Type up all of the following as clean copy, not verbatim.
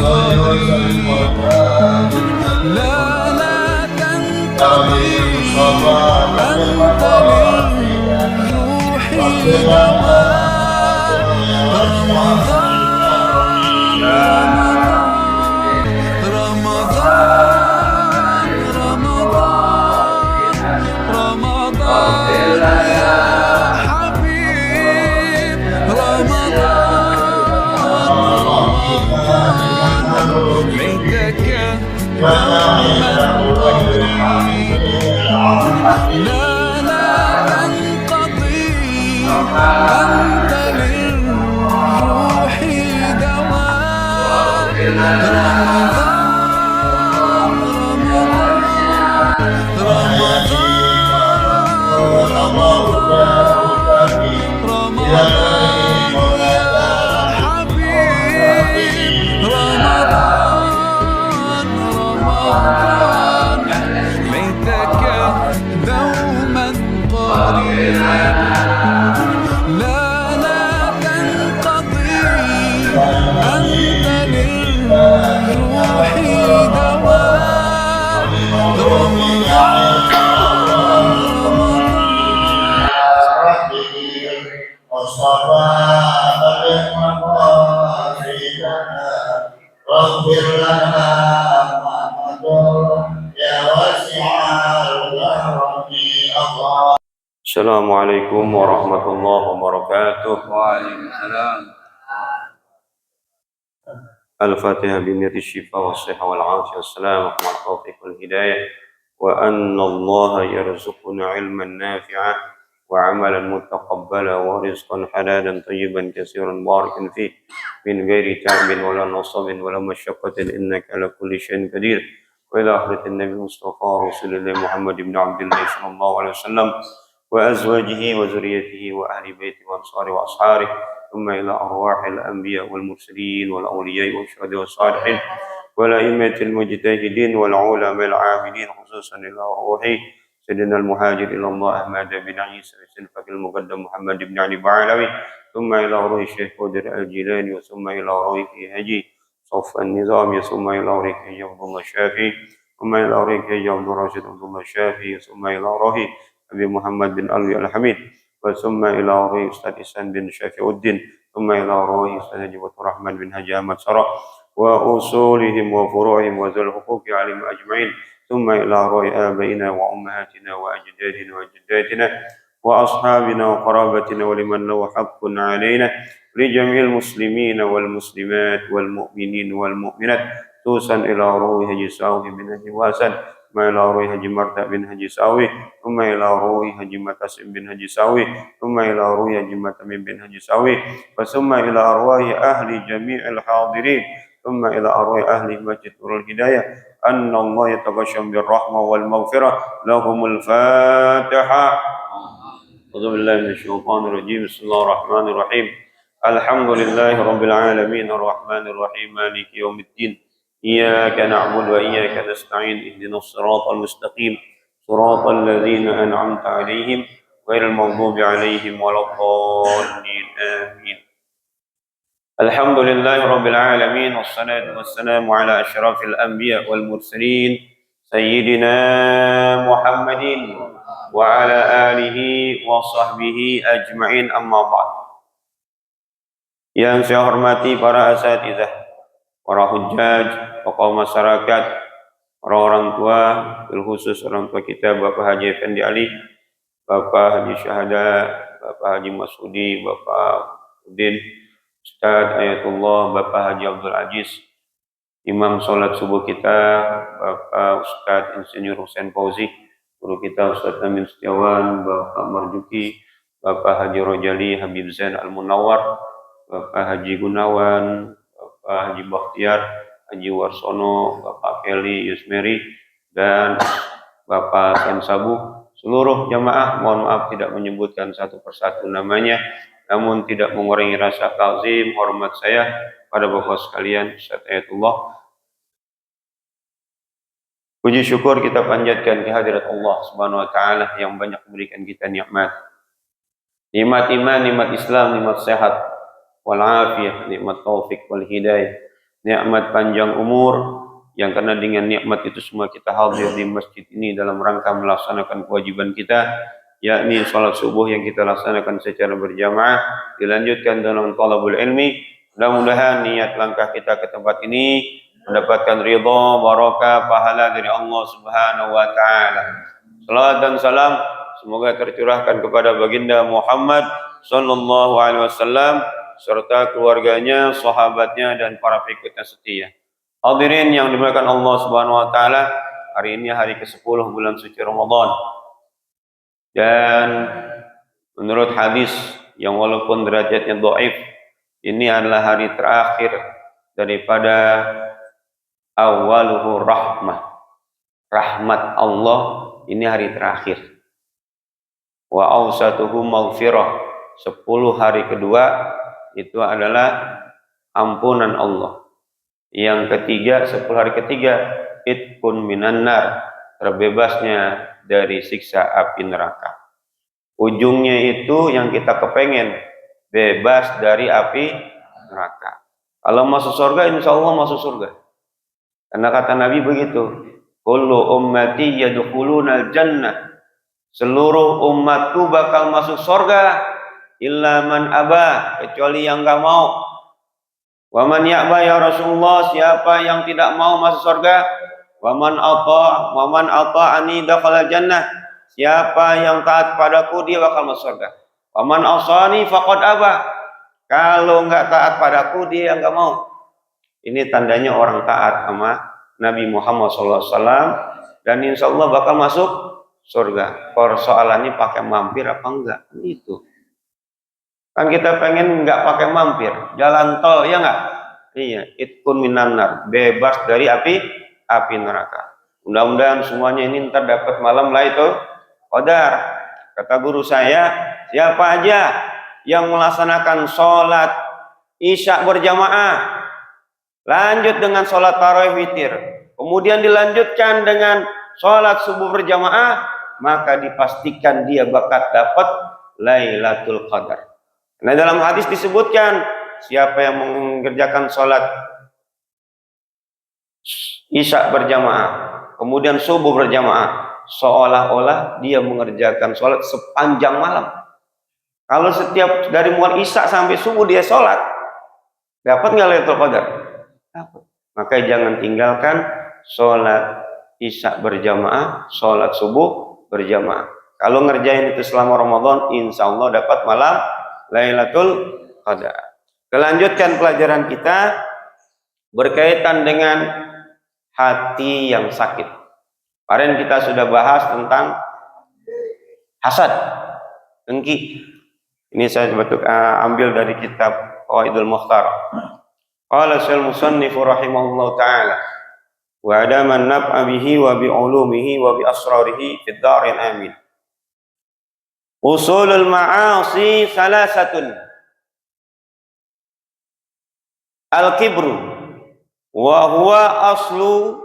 قدري لا تنقضي أنت للروح دواء رمضان رمضان رمضان رمضان يا حبيب رمضان ليتك دوما قريب لا تنقضي أنت للروح دواء رمضان رمضان رمضان رمضان يا حبيب رمضان رمضان ليتك دوما قريب لا تنقضي أنت للروح دواء واغفر لنا ما مضى يا واسع الكرم الله. السلام عليكم ورحمة الله وبركاته. وعليكم السلام. الفاتحة بنية الشفاء والصحة والعافية والسلام مع التوفيق والهداية وأن الله يرزقنا علما نافعا وعملا متقبلا ورزقا حلالا طيبا كثيرا باركا فيه من غير تعب ولا نصب ولا مشقة إنك على كل شيء قدير. وإلى آخرة النبي المصطفى رسول الله محمد بن عبد الله صلى الله عليه وسلم وأزواجه وذريته وأهل بيته وأنصاره وأصحابه ثم إلى أرواح الأنبياء والمرسلين والأولياء والشهداء والصالحين والأئمة المجتهدين والعلماء العاملين خصوصا إلى روح سيدنا المهاجر إلى الله أحمد بن عيسى السلفك المقدم محمد بن علي بعلوي ثم إلى روح الشيخ قدر الجيلاني ثم إلى روح هجي صف النظام ثم إلى روح هجي عبد الله الشافعي ثم إلى روح هجي عبد الراشد عبد الله الشافعي ثم إلى روح أبي محمد بن علي الحميد ثم إلى روح أستاذ إحسان بن شافع الدين ثم إلى روح أستاذ جبة الرحمن بن هجي أحمد سراء وأصولهم وفروعهم وذو الحقوق عليهم أجمعين ثم إلى روح آبائنا وأمهاتنا وأجدادنا وجداتنا وأصحابنا وقرابتنا ولمن له حق علينا لجميع المسلمين والمسلمات والمؤمنين والمؤمنات توصل إلى روح هجي ساوي بن هجي واسن ثم إلى روح هجي مرتع بن هجي ساوي ثم إلى روح هجي متاسم بن هجي ساوي ثم إلى روح هجي متمم بن هجي ساوي وثم إلى أرواح أهل جميع الحاضرين ثم إلى أرواح أهل مسجد نور الهداية أن الله يتغشم بالرحمة والمغفرة لهم الفاتحة. أعوذ بالله من الشيطان الرجيم بسم الله الرحمن الرحيم الحمد لله رب العالمين الرحمن الرحيم مالك يوم الدين إياك نعبد وإياك نستعين اهدنا الصراط المستقيم صراط الذين أنعمت عليهم غير المغضوب عليهم ولا الضالين آمين. الحمد لله رب العالمين والصلاة والسلام على أشرف الأنبياء والمرسلين سيدنا محمد وعلى آله وصحبه أجمعين أما بعد. Yang saya hormati para asatidzah, para hujjaj, tokoh masyarakat, para orang tua, terkhusus orang tua kita Bapak Haji Effendi Ali, Bapak Haji Syahada, Bapak Haji Masudi, Bapak Udin, Ustadz Ayatullah, Bapak Haji Abdul Aziz, Imam sholat subuh kita, Bapak Ustadz Insinyur Hussein Fauzi, guru kita Ustadz Amin Setiawan, Bapak Marjuki, Bapak Haji Rojali Habib Zain Al-Munawar, Bapak Haji Gunawan, Bapak Haji Bakhtiar, Haji Warsono, Bapak Kelly Yusmeri, dan Bapak Sansabu. Seluruh jamaah, mohon maaf tidak menyebutkan satu persatu namanya, namun tidak mengurangi rasa ta'zim, hormat saya pada Bapak sekalian, Ustaz Ayatullah. Puji syukur kita panjatkan kehadirat Allah Subhanahu wa taala yang banyak memberikan kita nikmat. Nikmat iman, nikmat Islam, nikmat sehat, wal afiyah, nikmat taufik wal hidayah. nikmat panjang umur, yang karena dengan nikmat itu semua kita hadir di masjid ini dalam rangka melaksanakan kewajiban kita, yakni salat subuh yang kita laksanakan secara berjamaah, dilanjutkan dalam talabul ilmi. Mudah-mudahan niat langkah kita ke tempat ini mendapatkan ridha, barakah, pahala dari Allah Subhanahu wa taala. Salat dan salam semoga tercurahkan kepada baginda Muhammad sallallahu alaihi wasallam serta keluarganya, sahabatnya dan para pengikutnya setia. Hadirin yang dimuliakan Allah Subhanahu wa taala, hari ini hari ke-10 bulan suci Ramadan. Dan menurut hadis yang walaupun derajatnya dhaif, ini adalah hari terakhir daripada awaluhu rahmah. Rahmat Allah ini hari terakhir. Wa awsatuhu maghfirah. 10 hari kedua itu adalah ampunan Allah. Yang ketiga, 10 hari ketiga, itqun minan nar, terbebasnya dari siksa api neraka. Ujungnya itu yang kita kepengen, bebas dari api neraka. Kalau masuk surga, insya Allah masuk surga. Karena kata Nabi begitu, kullu ummati yadkhulunal jannah, seluruh umatku bakal masuk surga, illa man aba, kecuali yang enggak mau. Wa man ya'ba ya Rasulullah, siapa yang tidak mau masuk surga? Wa man ata'ani dakhala jannah, siapa yang taat padaku dia bakal masuk surga. Wa man asani faqad aba, kalau enggak taat padaku dia enggak mau. Ini tandanya orang taat sama Nabi Muhammad SAW, dan insya Allah bakal masuk surga. Persoalannya pakai mampir apa enggak? Itu. Kan kita pengen nggak pakai mampir, jalan tol, ya nggak? Iya, itqun minan nar, bebas dari api neraka. Mudah-mudahan semuanya ini ntar dapat malam Lailatul Qadar. Kata guru saya, siapa aja yang melaksanakan sholat isya berjamaah, lanjut dengan sholat tarawih witir, kemudian dilanjutkan dengan sholat subuh berjamaah, maka dipastikan dia bakal dapat Lailatul Qadar. Nah, dalam hadis disebutkan siapa yang mengerjakan sholat isya berjamaah, kemudian subuh berjamaah, seolah-olah dia mengerjakan sholat sepanjang malam. Kalau setiap dari mulai isya sampai subuh dia sholat, dapat nggak Lailatul Qadar? Dapat. Maka jangan tinggalkan sholat isya berjamaah, sholat subuh berjamaah. Kalau ngerjain itu selama Ramadan, insya Allah dapat malam Lailatul Qadar. Kelanjutkan pelajaran kita berkaitan dengan hati yang sakit. Kemarin kita sudah bahas tentang hasad, dengki. Ini saya ambil dari kitab Qawaidul Mukhtar. Qala al-musannif rahimahullah ta'ala, wa adaman naf'a bihi wa bi ulumihi wa bi asrarihi fid darin amin. Usulul ma'asi salasatun. Al-kibru wa huwa aslu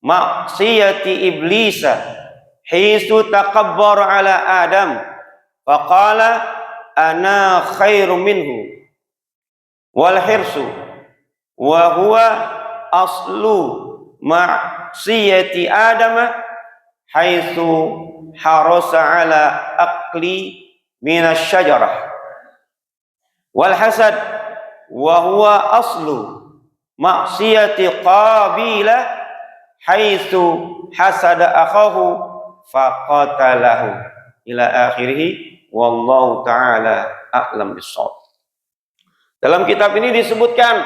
ma'siyati iblisa hisu takabbar ala Adam faqala ana khairu minhu, wal hirsu wa huwa aslu ma'siyati Adam haitsu harasa ala aqli minasy syajarah, wal hasad wa huwa aslu ma'siyati Qabila haitsu hasada akhahu faqatalahu, ila akhirih, wallahu taala a'lam bissawab. Dalam kitab ini disebutkan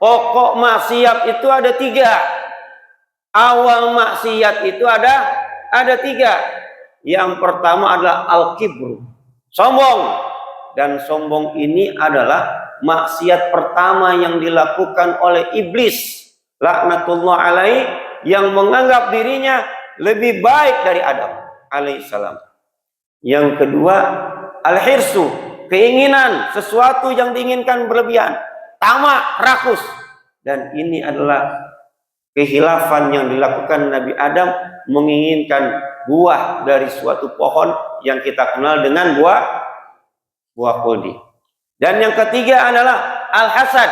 pokok maksiat itu ada 3. Awal maksiat itu ada 3. Yang pertama adalah al-kibru, sombong. Dan sombong ini adalah maksiat pertama yang dilakukan oleh iblis laknatullah alaih, yang menganggap dirinya lebih baik dari Adam alaihissalam. Yang kedua al-hirsu, keinginan, sesuatu yang diinginkan berlebihan, tamak, rakus. Dan ini adalah kehilafan yang dilakukan Nabi Adam, menginginkan buah dari suatu pohon yang kita kenal dengan buah khuldi. Dan yang ketiga adalah al-hasad.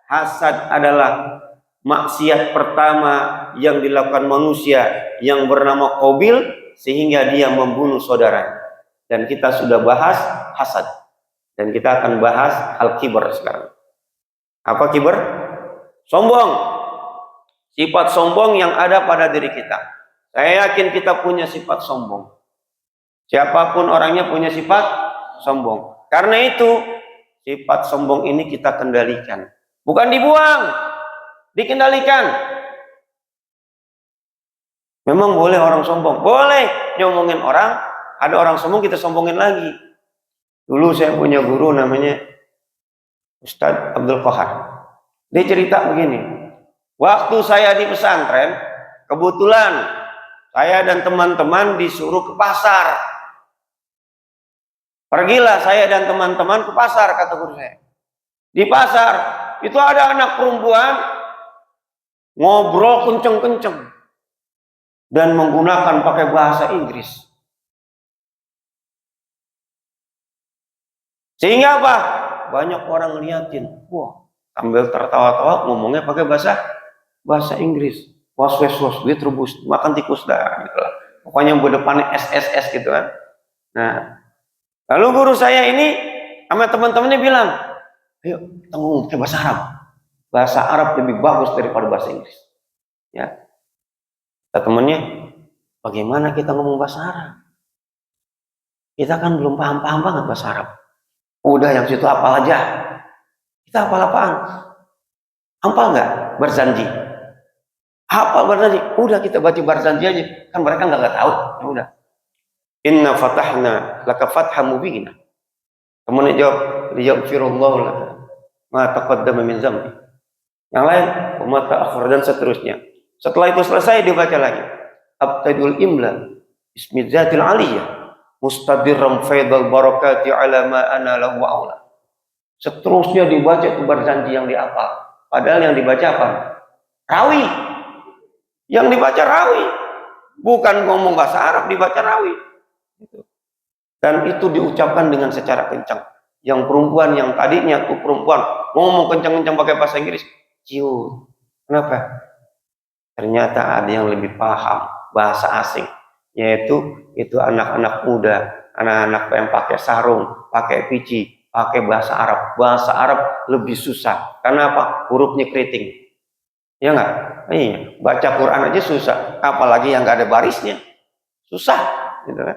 Hasad adalah maksiat pertama yang dilakukan manusia yang bernama Qabil sehingga dia membunuh saudaranya. Dan kita sudah bahas hasad. Dan kita akan bahas al-kibar sekarang. Apa kibar? Sombong. Sifat sombong yang ada pada diri kita. Saya yakin kita punya sifat sombong. Siapapun orangnya punya sifat sombong. Karena itu, sifat sombong ini kita kendalikan. Bukan dibuang, dikendalikan. Memang boleh orang sombong. Boleh nyomongin orang. Ada orang sombong kita sombongin lagi. Dulu saya punya guru namanya Ustadz Abdul Qahar. Dia cerita begini. Waktu saya di pesantren, kebetulan saya dan teman-teman disuruh ke pasar. Pergilah saya dan teman-teman ke pasar, kata guru saya. Di pasar, itu ada anak perempuan ngobrol kenceng-kenceng dan menggunakan pakai bahasa Inggris. Sehingga apa? Banyak orang liatin. Wah, sambil tertawa-tawa ngomongnya pakai bahasa Inggris. Was dia terubus makan tikus dah gitu lah. Pokoknya depannya SSS gitu kan. Nah, lalu guru saya ini sama teman-temannya bilang, ayo kita ngomong pakai bahasa Arab. Bahasa Arab lebih bagus daripada bahasa Inggris. Ya. Kata temannya, bagaimana kita ngomong bahasa Arab? Kita kan belum paham-paham banget bahasa Arab. Udah yang situ hafal aja. Kita hafal apaan? Hafal nggak? Barzanji. Hafal Barzanji. Udah kita baca Barzanji aja. Kan mereka nggak tahu. Ya udah. Inna fatahna laka fatham mubina. Kemudian jawab, liyaghfirullahu laka ma taqaddama min dzambi. Yang lain, wa ma ta'akhkhar dan seterusnya. Setelah itu selesai dibaca lagi. Abtadul imla ismi dzatil aliyah mustadirram faidal barakati ala ma ana lahu aula. Seterusnya dibaca itu Barzanji yang dihafal. Padahal yang dibaca apa? Rawi. Yang dibaca rawi. Bukan ngomong bahasa Arab, dibaca rawi. Dan itu diucapkan dengan secara kencang. Yang perempuan yang tadinya tuh perempuan ngomong kencang-kencang pakai bahasa Inggris, ciut. Kenapa? Ternyata ada yang lebih paham bahasa asing, yaitu itu anak-anak muda, anak-anak yang pakai sarung, pakai pici, pakai bahasa Arab. Bahasa Arab lebih susah. Karena apa? Hurufnya keriting. Ya enggak? Iya, baca Quran aja susah, apalagi yang enggak ada barisnya. Susah, gitu kan?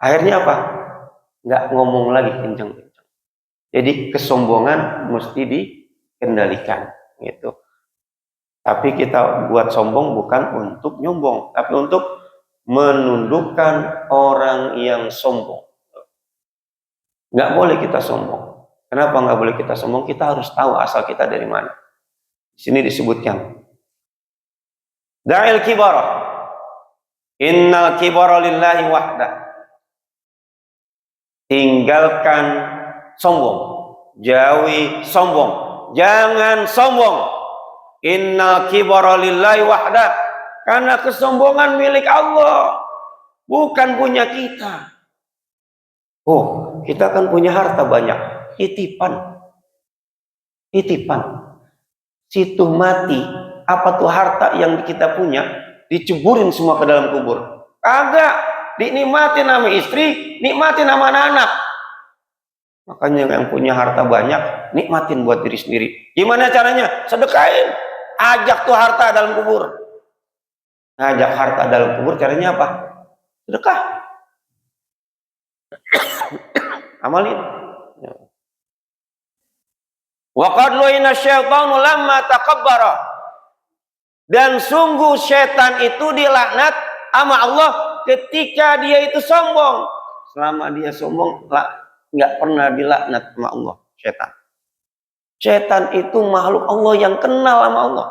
Akhirnya apa? Enggak ngomong lagi kencang-kencang. Jadi kesombongan mesti dikendalikan, gitu. Tapi kita buat sombong bukan untuk nyombong, tapi untuk menundukkan orang yang sombong. Nggak boleh kita sombong. Kenapa nggak boleh kita sombong? Kita harus tahu asal kita dari mana. Di sini disebutkan, da'il kibara, innal kibara lillahi wahdah. Tinggalkan sombong, jauhi sombong, jangan sombong. Innal kibara lillahi wahdah. Karena kesombongan milik Allah, bukan punya kita. Oh, kita kan punya harta banyak, titipan. Titipan. Situ mati, apa tuh harta yang kita punya, diceburin semua ke dalam kubur. Kagak, dinikmatin sama istri, nikmatin sama anak-anak. Makanya yang punya harta banyak, nikmatin buat diri sendiri. Gimana caranya? Sedekahin. Ajak tuh harta dalam kubur. Ngajak harta dalam kubur caranya apa? Sedekah. Amalin. Wa qad lu'ina syaitanu lamma takabbara. Dan sungguh setan itu dilaknat sama Allah ketika dia itu sombong. Selama dia sombong, nggak pernah dilaknat sama Allah, setan. Setan itu makhluk Allah yang kenal sama Allah.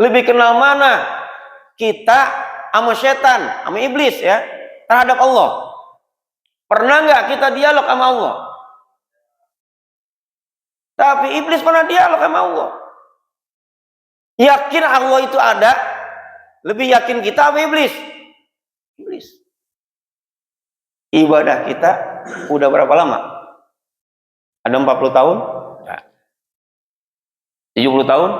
Lebih kenal mana? Kita sama setan, sama iblis ya, terhadap Allah. Pernah nggak kita dialog sama Allah? Tapi iblis pernah dialog sama Allah. Yakin Allah itu ada, lebih yakin kita apa iblis? Iblis. Ibadah kita udah berapa lama? Ada 40 tahun? 70 tahun?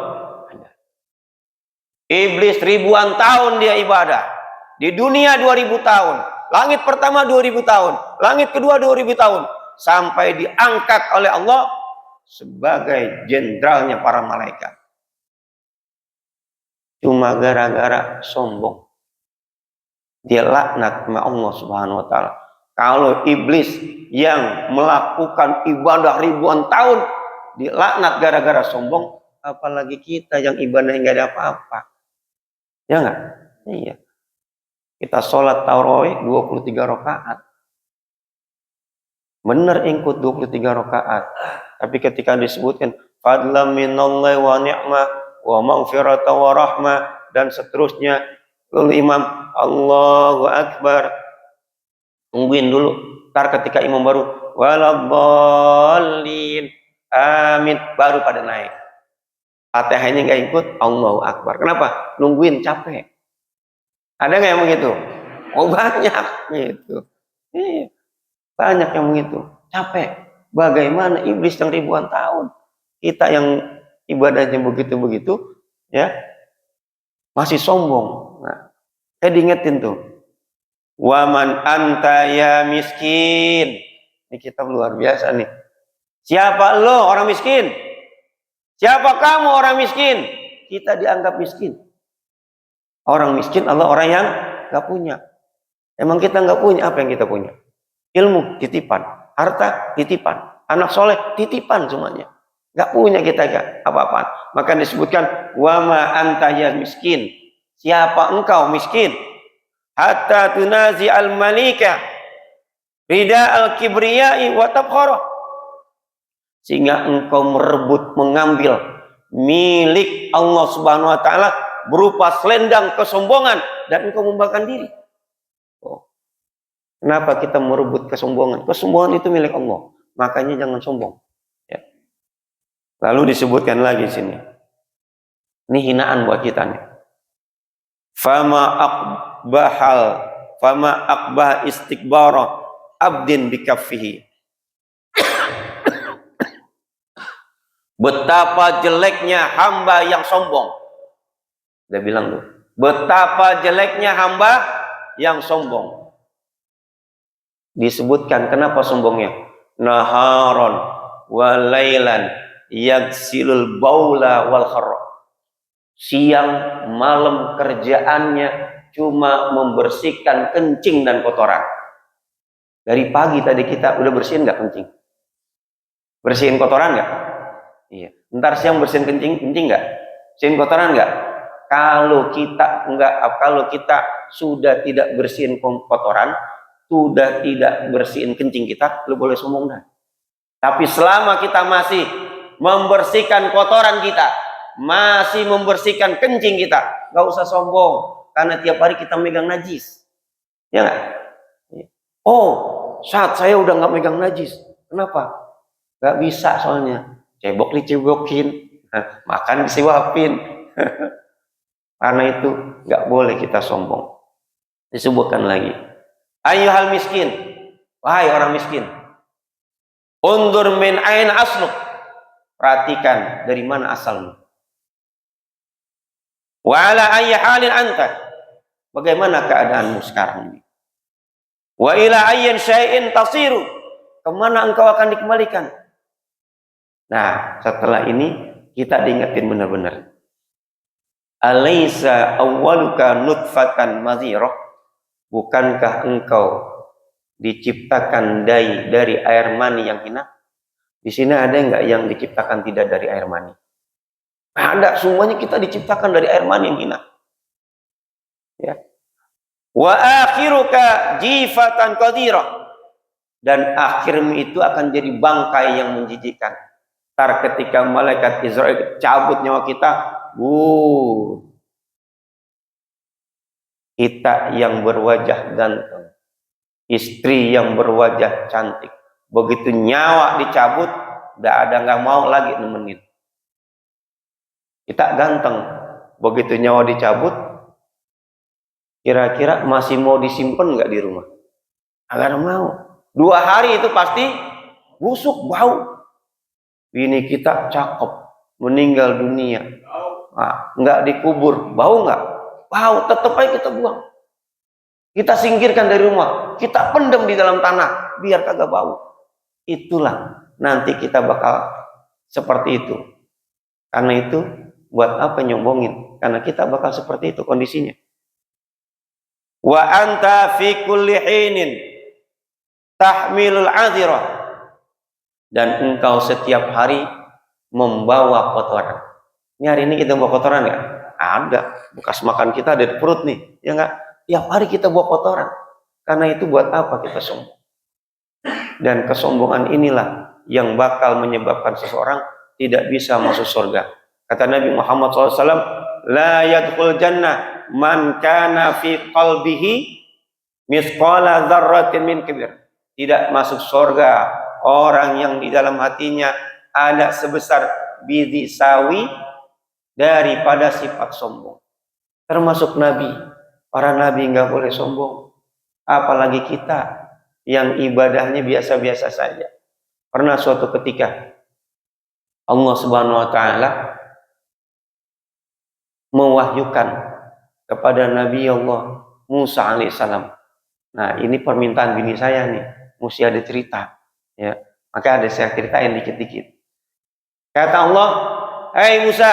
Iblis ribuan tahun dia ibadah. Di dunia 2000 tahun. Langit pertama 2000 tahun. Langit kedua 2000 tahun. Sampai diangkat oleh Allah sebagai jenderalnya para malaikat. Cuma gara-gara sombong. Dia laknat sama Allah Subhanahu wa taala. Kalau iblis yang melakukan ibadah ribuan tahun dilaknat gara-gara sombong, apalagi kita yang ibadah enggak ada apa-apa. Ya enggak? Iya. Kita sholat tarawih 23 rakaat. Benar ikut 23 rakaat. Tapi ketika disebutkan fadlan minallahi wa ni'mah wa maghfiratan wa rahmah dan seterusnya, lalu imam Allahu Akbar, tungguin dulu. Ntar ketika imam baru waladdallin amin baru pada naik. Fatihahnya nggak ikut Allahu Akbar. Kenapa? Nungguin capek. Ada nggak yang begitu? Oh banyak gitu. Iya. Banyak yang begitu. Capek. Bagaimana iblis yang ribuan tahun, kita yang ibadahnya begitu-begitu, ya masih sombong. Nah, saya diingetin tuh. Waman anta ya miskin. Ini kitab luar biasa nih. Siapa lo orang miskin? Siapa kamu orang miskin? Kita dianggap miskin. Orang miskin Allah orang yang nggak punya. Emang kita nggak punya, apa yang kita punya? Ilmu titipan, harta titipan, anak soleh titipan semuanya. Nggak punya kita apa-apaan. Maka disebutkan wama anta ya miskin. Siapa engkau miskin? Hatta tunazi al malika rida al kibriyai wa tabkhara. Sehingga engkau merebut mengambil milik Allah Subhanahu wa taala berupa selendang kesombongan dan engkau membanggakan diri. Oh. Kenapa kita merebut kesombongan? Kesombongan itu milik Allah. Makanya jangan sombong. Ya. Lalu disebutkan lagi di sini. Ini hinaan buat kita nih. Fama aqbah istikbara abdin bikaffihi. Betapa jeleknya hamba yang sombong. Dia bilang tuh, betapa jeleknya hamba yang sombong. Disebutkan kenapa sombongnya? Naharon wa lailan yagsilul baula wal kharra. Siang malam kerjaannya cuma membersihkan kencing dan kotoran. Dari pagi tadi kita udah bersihin nggak kencing? Bersihin kotoran nggak? Iya. Ntar siang bersihin kencing nggak? Bersihin kotoran nggak? Kalau kita sudah tidak bersihin kotoran, sudah tidak bersihin kencing kita, lu boleh sombong dah. Tapi selama kita masih membersihkan kotoran kita, masih membersihkan kencing kita, nggak usah sombong, karena tiap hari kita megang najis, ya nggak? Oh, saat saya udah nggak megang najis, kenapa? Nggak bisa soalnya, cebok dicebokin, makan disuapin. Karena itu nggak boleh kita sombong. Disebutkan lagi, ayyuhal miskin, wahai orang miskin, undur min ain asluk, perhatikan dari mana asalmu. Wa ala ayyi halin anta, bagaimana keadaanmu sekarang ini. Wa ila ayyin syai'in tasiru, kemana engkau akan dikembalikan. Nah, setelah ini kita diingetin benar-benar. Alaysa awwaluka nutfatan mazirah, bukankah engkau diciptakan dari air mani yang hina? Di sini ada enggak yang diciptakan tidak dari air mani? Ada, semuanya kita diciptakan dari air mani yang hina. Ya. Wa akhiruka jifatan qadira, dan akhirmu itu akan jadi bangkai yang menjijikkan. Tar ketika malaikat Israel cabut nyawa kita, kita yang berwajah ganteng, istri yang berwajah cantik, begitu nyawa dicabut, nggak mau lagi nemenin. Kita ganteng, begitu nyawa dicabut, kira-kira masih mau disimpan nggak di rumah? Agak mau. 2 hari itu pasti busuk, bau. Ini kita cakep, meninggal dunia, nah, nggak dikubur, bau nggak? Bau, tetap aja kita buang. Kita singkirkan dari rumah, kita pendam di dalam tanah, biar kagak bau. Itulah nanti kita bakal seperti itu. Karena itu, buat apa nyombongin? Karena kita bakal seperti itu kondisinya. Wa anta fi kulli hinin tahmilul azirah. Dan engkau setiap hari membawa kotoran. Ini hari ini kita bawa kotoran ya? Ada. Bekas makan kita ada di perut nih. Ya enggak? Tiap hari kita bawa kotoran. Karena itu buat apa kita sombong? Dan kesombongan inilah yang bakal menyebabkan seseorang tidak bisa masuk surga. Kata Nabi Muhammad SAW, la yadkhul jannah man kana fi qalbihi misqala dzarratin min kibir. Tidak masuk surga orang yang di dalam hatinya ada sebesar biji sawi daripada sifat sombong. Termasuk Nabi. Para Nabi nggak boleh sombong. Apalagi kita yang ibadahnya biasa-biasa saja. Pernah suatu ketika Allah Subhanahu wa taala mewahyukan kepada Nabi Allah Musa alaihissalam. Nah, ini permintaan bini saya nih, mesti ada cerita, ya. Maka ada saya ceritain dikit-dikit. Kata Allah, "Hai Musa,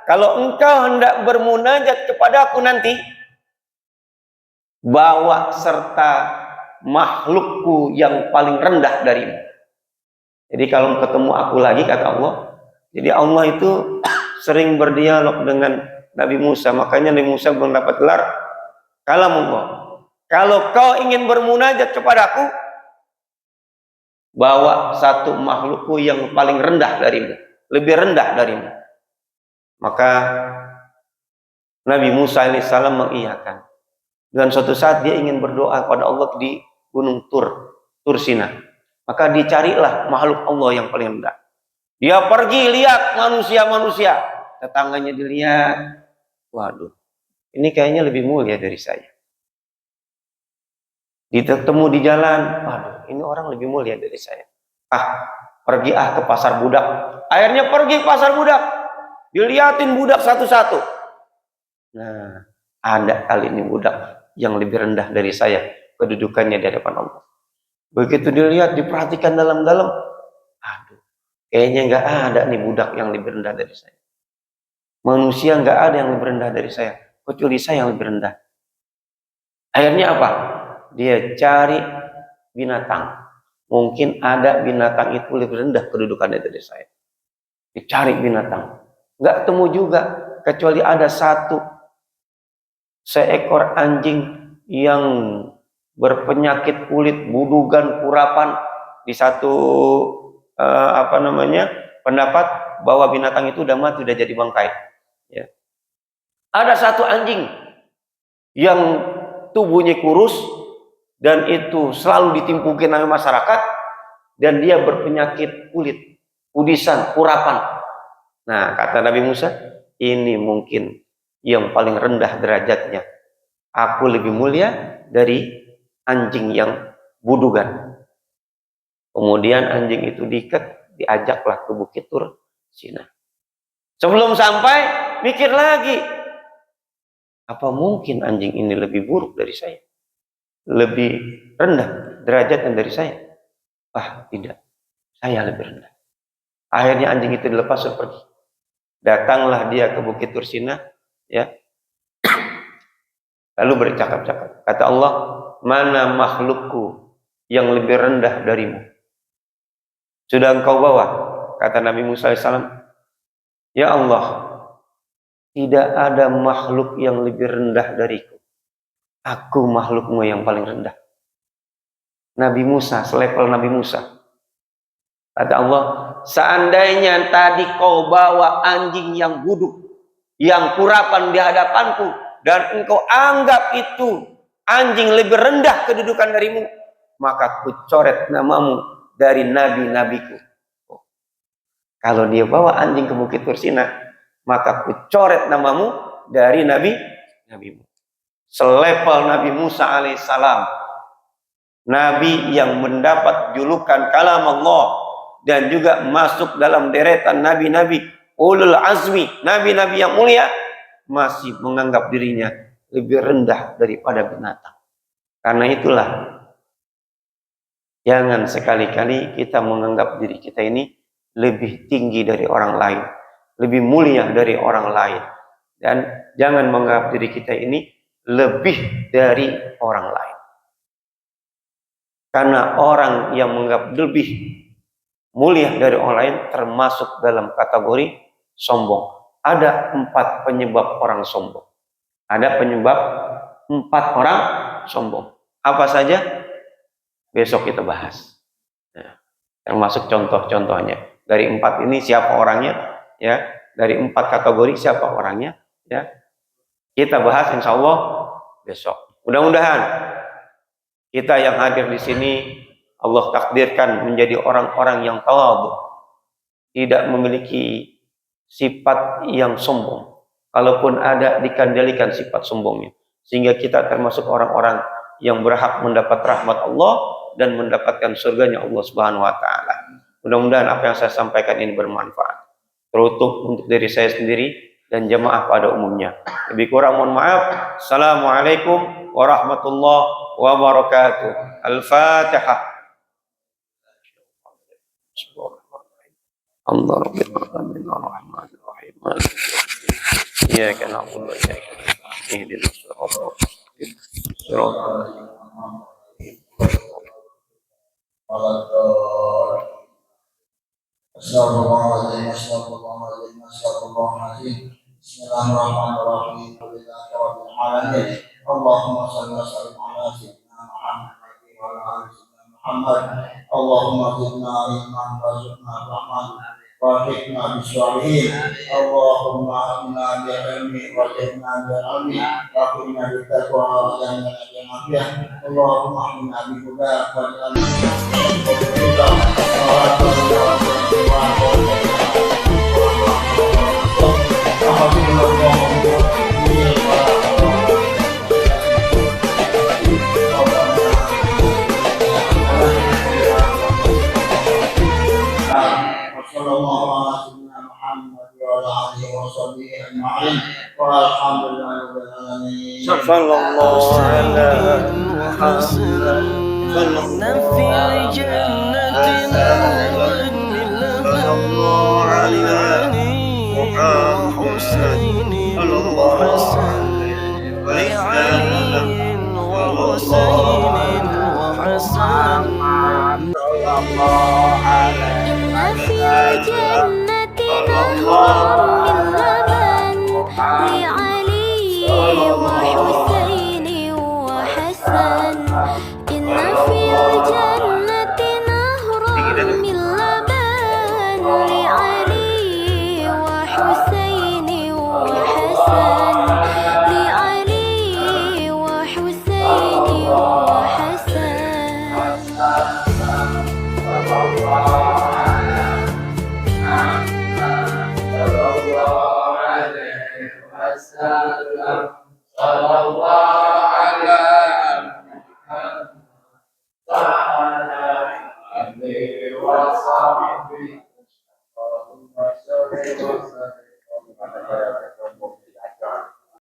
kalau engkau hendak bermunajat kepadaku nanti, bawa serta makhlukku yang paling rendah darimu." Jadi kalau ketemu aku lagi, kata Allah, jadi Allah itu sering berdialog dengan Nabi Musa. Makanya Nabi Musa belum dapat gelar kalamullah. Kalau kau ingin bermunajat kepadaku, bawa satu makhlukku yang paling rendah darimu, lebih rendah darimu. Maka Nabi Musa alaihissalam mengiyakan. Dan suatu saat dia ingin berdoa kepada Allah di Gunung Tur Sina. Maka dicarilah makhluk Allah yang paling rendah. Dia pergi lihat manusia-manusia. Tetangganya dilihat. Waduh, ini kayaknya lebih mulia dari saya. Ditemu di jalan. Waduh, ini orang lebih mulia dari saya. Pergi ke pasar budak. Akhirnya pergi ke pasar budak. Dilihatin budak satu-satu. Nah, ada kali ini budak yang lebih rendah dari saya. Kedudukannya di hadapan Allah. Begitu dilihat, diperhatikan dalam-dalam. Aduh, kayaknya nggak ada nih budak yang lebih rendah dari saya. Manusia nggak ada yang lebih rendah dari saya. Kecuali saya yang lebih rendah. Akhirnya apa? Dia cari binatang. Mungkin ada binatang itu lebih rendah kedudukannya dari saya. Dicari binatang. Nggak ketemu juga. Kecuali ada seekor anjing yang berpenyakit kulit, budugan, kurapan. Di satu pendapat bahwa binatang itu udah mati, udah jadi bangkai. Ya. Ada satu anjing yang tubuhnya kurus dan itu selalu ditimpukin oleh masyarakat dan dia berpenyakit kulit, kudisan, kurapan. Nah, kata Nabi Musa, ini mungkin yang paling rendah derajatnya. Aku lebih mulia dari anjing yang budugan. Kemudian anjing itu diajaklah ke Bukit Tur Sina. Sebelum sampai, mikir lagi. Apa mungkin anjing ini lebih buruk dari saya? Lebih rendah derajatnya dari saya? Tidak. Saya lebih rendah. Akhirnya anjing itu dilepas pergi. Datanglah dia ke Bukit Tur Sina, ya. Lalu bercakap-cakap. Kata Allah, mana makhlukku yang lebih rendah darimu? Sudah engkau bawa? Kata Nabi Musa AS, ya Allah, tidak ada makhluk yang lebih rendah dariku. Aku makhlukmu yang paling rendah. Nabi Musa, selevel Nabi Musa. Kata Allah, seandainya tadi kau bawa anjing yang buduk, yang kurapan di hadapanku, dan engkau anggap itu anjing lebih rendah kedudukan darimu, maka ku coret namamu dari nabi-nabiku. Kalau dia bawa anjing ke Bukit Tur Sina, maka ku coret namamu dari nabimu. Selevel Nabi Musa alaihissalam, nabi yang mendapat julukan kalam Allah dan juga masuk dalam deretan nabi-nabi ulul azmi, nabi-nabi yang mulia masih menganggap dirinya lebih rendah daripada binatang. Karena itulah jangan sekali-kali kita menganggap diri kita ini lebih tinggi dari orang lain, lebih mulia dari orang lain. Dan jangan menganggap diri kita ini lebih dari orang lain. Karena orang yang menganggap lebih mulia dari orang lain termasuk dalam kategori sombong. Ada 4 penyebab orang sombong. Ada penyebab 4 orang sombong. Apa saja? Besok kita bahas. Nah, termasuk contoh-contohnya. Dari 4 ini siapa orangnya? Ya, dari 4 kategori siapa orangnya? Ya, kita bahas insya Allah besok. Mudah-mudahan kita yang hadir di sini Allah takdirkan menjadi orang-orang yang tawadhu, tidak memiliki sifat yang sombong. Kalaupun ada, dikendalikan sifat sombongnya, sehingga kita termasuk orang-orang yang berhak mendapat rahmat Allah dan mendapatkan surganya Allah Subhanahu wa taala. Mudah-mudahan apa yang saya sampaikan ini bermanfaat, teruntuk untuk diri saya sendiri dan jemaah pada umumnya. Lebih kurang mohon maaf. Assalamualaikum warahmatullahi wabarakatuh. Al-Fatihah. Allah rabbil alamin arrahmanir rahim. Iyyaka na'budu wa iyyaka nasta'in. Ihdinas siratal mustaqim. Siratal Astagfirullahaladzim, astagfirullahaladzim, astagfirullahaladzim. Bismillahirrahmanirrahim. Alhamdulillahirabbil alamin. Allahumma shalli wa sallim ala sayyidina Muhammad wa ala ali sayyidina Muhammad. Allahumma zidna ilman warzuqna rahman wa hikna bisalihin. Allahumma inna bi'ilmi wa jihna bi'ilmi wa inna bitaqwa wa janna bi'afiyah. Allahumma inna bihuda wa janna sallallahu alaihi wa